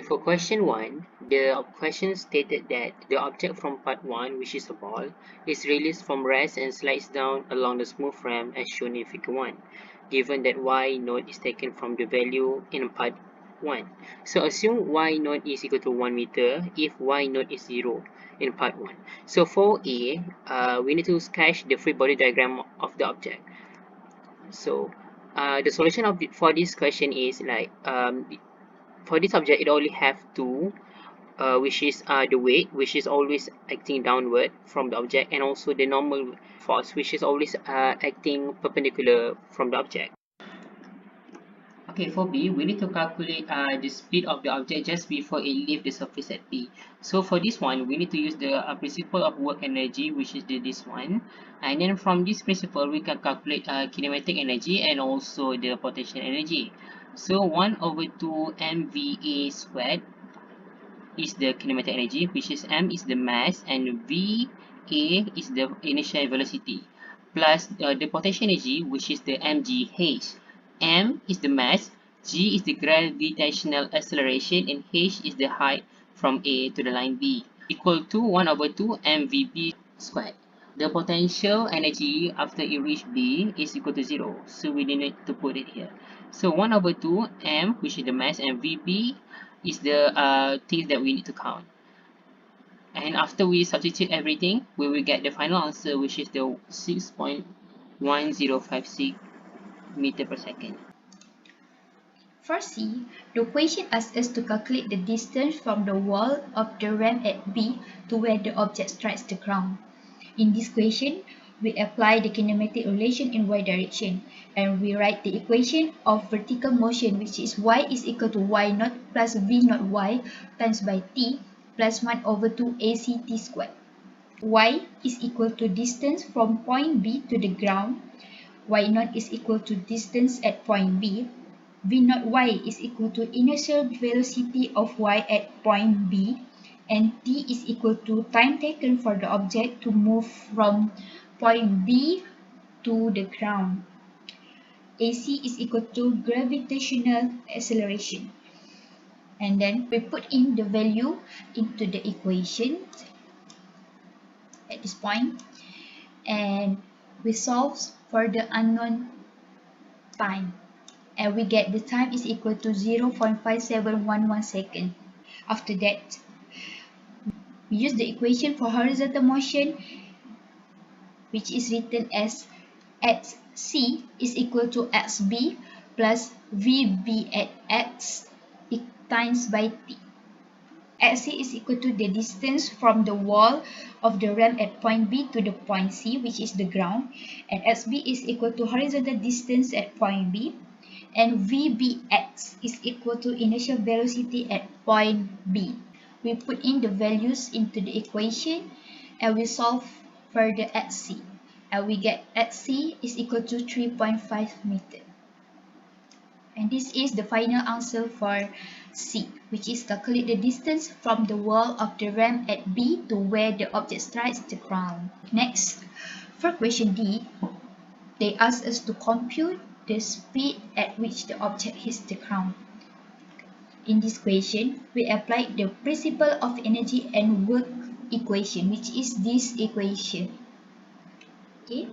For question 1, the question stated that the object from part 1, which is a ball, is released from rest and slides down along the smooth ramp as shown in figure 1, given that y naught is taken from the value in part 1. So assume y naught is equal to 1 meter if y naught is 0 in part 1. So for A, we need to sketch the free body diagram of the object. So the solution for this question is like for this object it only have two, which is the weight, which is always acting downward from the object, and also the normal force, which is always acting perpendicular from the object. Okay, for B, we need to calculate the speed of the object just before it leaves the surface at P. So for this one, we need to use the principle of work energy, which is this one. And then from this principle, we can calculate kinematic energy and also the potential energy. So 1 over 2 mVA squared is the kinematic energy, which is m is the mass and va is the initial velocity, plus the potential energy, which is the mgh. M is the mass, g is the gravitational acceleration, and h is the height from A to the line B, equal to 1 over 2 mvb squared. The potential energy after it reaches B is equal to 0, so we need to put it here. So 1 over 2 m, which is the mass, and vb is the things that we need to count. And after we substitute everything, we will get the final answer, which is the 6.1056 meter per second. For C, the question asks us to calculate the distance from the wall of the ramp at B to where the object strikes the ground. In this question, we apply the kinematic relation in y direction, and we write the equation of vertical motion, which is y is equal to y naught plus v naught y times by t plus 1 over 2 ac t squared. Y is equal to distance from point B to the ground, y naught is equal to distance at point B, v naught y is equal to initial velocity of y at point B, and t is equal to time taken for the object to move from point B to the ground. AC is equal to gravitational acceleration. And then we put in the value into the equation at this point, and we solve for the unknown time, and we get the time is equal to 0.5711 seconds. After that, we use the equation for horizontal motion, which is written as xc is equal to xb plus vb at x times by t. xc is equal to the distance from the wall of the ramp at point B to the point C, which is the ground, and xb is equal to horizontal distance at point B, and vbx is equal to initial velocity at point B. We put in the values into the equation and we solve for the xc, and we get xc is equal to 3.5 meter. And this is the final answer for C, which is calculate the distance from the wall of the ramp at B to where the object strikes the ground. Next, for question D, they ask us to compute the speed at which the object hits the ground. In this question, we apply the principle of energy and work equation, which is this equation. Okay.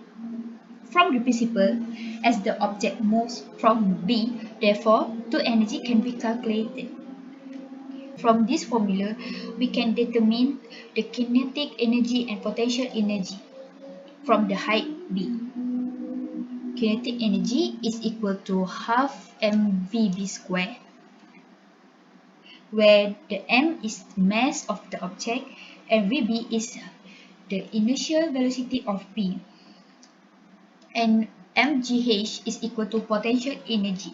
From the principle, as the object moves from B, therefore, two energy can be calculated. From this formula, we can determine the kinetic energy and potential energy from the height B. Kinetic energy is equal to half mvb squared, where the m is mass of the object and vb is the initial velocity of B. And mgh is equal to potential energy,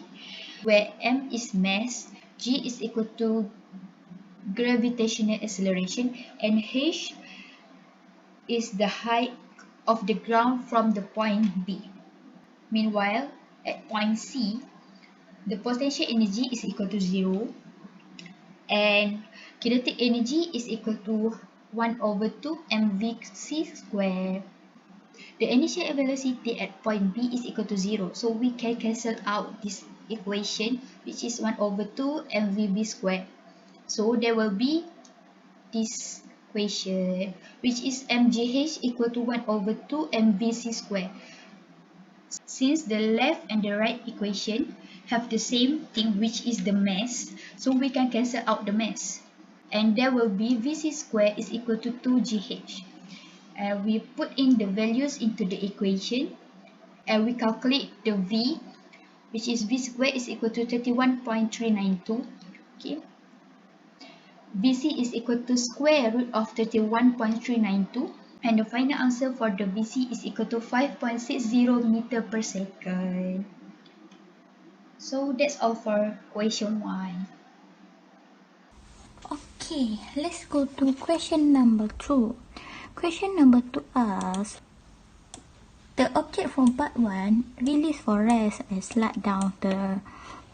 where m is mass, g is equal to gravitational acceleration, and h is the height of the ground from the point B. Meanwhile, at point C, the potential energy is equal to 0, and kinetic energy is equal to 1 over 2 mvc squared. The initial velocity at point B is equal to 0, so we can cancel out this equation, which is 1 over 2 mvb squared. So there will be this equation, which is mgh equal to 1 over 2 mvc square. Since the left and the right equation have the same thing, which is the mass, so we can cancel out the mass. And there will be vc square is equal to 2gh. We put in the values into the equation and we calculate the v, which is v square is equal to 31.392. Okay. Vc is equal to square root of 31.392, and the final answer for the Vc is equal to 5.60 meter per second. So that's all for question 1. Okay, let's go to question number 2. Question number 2 asks, the object from part 1 released for rest and slide down the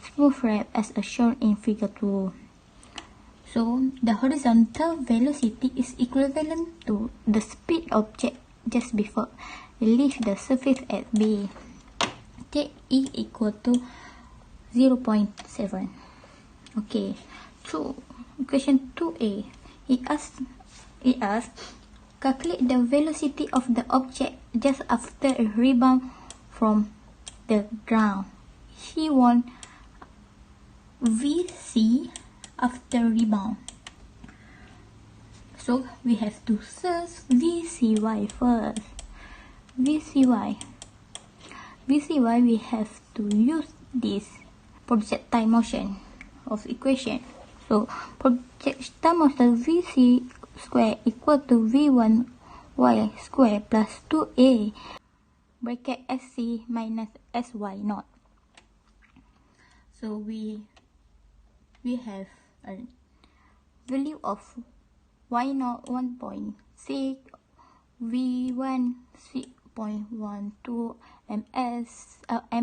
smooth ramp as shown in figure 2. So, the horizontal velocity is equivalent to the speed object just before it leaves the surface at B. Take E equal to 0.7. Okay, so question 2a, it asks, calculate the velocity of the object just after a rebound from the ground. He wants Vc after rebound. So we have to search Vcy first. Vcy, we have to use this projectile motion of equation. So projectile motion Vc square equal to V1y square plus 2a bracket Sc minus Sy naught. So we have a value of y0 1.6, v1 6.12 m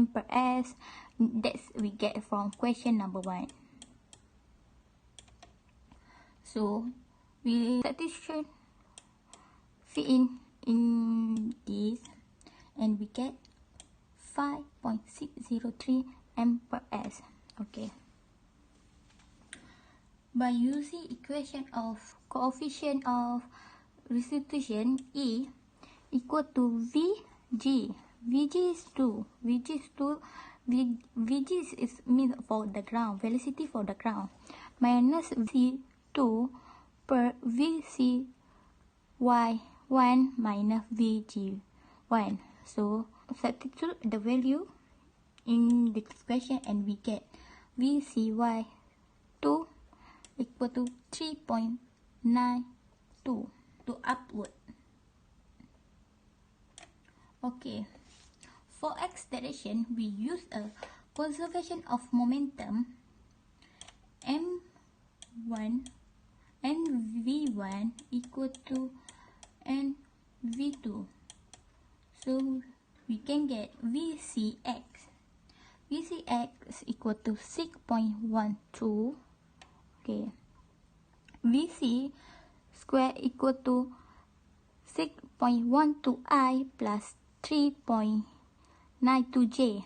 per s. That's we get from question number 1. So we substitute fit in this and we get 5.603 m per s. Okay. By using equation of coefficient of restitution E equal to Vg. Vg is 2. Vg is mean for the ground, velocity for the ground, minus Vc2 per Vcy1 minus Vg1. So substitute the value in the expression and we get Vcy2 equal to 3.92 to upward. Okay, for x direction we use a conservation of momentum m1 and v1 equal to and v2. So we can get vcx equal to 6.12. Okay, Vc square equal to 6.12i plus 3.92j.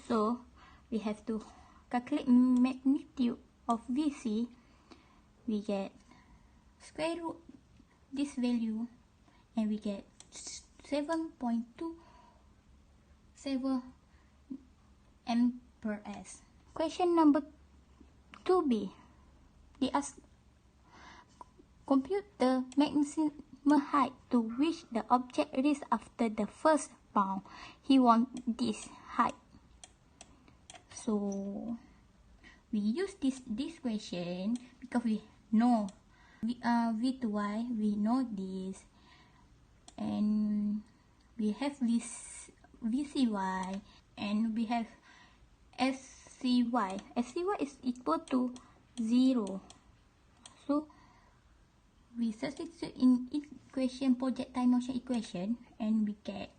So we have to calculate magnitude of Vc. We get square root this value and we get 7.27 m per s. Question number 2b. They ask, compute the maximum height to which the object reaches after the first bound. He wants this height. So we use this question because we know v2y, we know this, and we have this vcy and we have scy. Scy is equal to 0. So we substitute in equation projectile motion equation and we get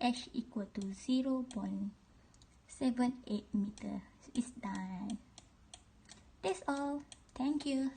h equal to 0.78 meter. It's done. That's all. Thank you.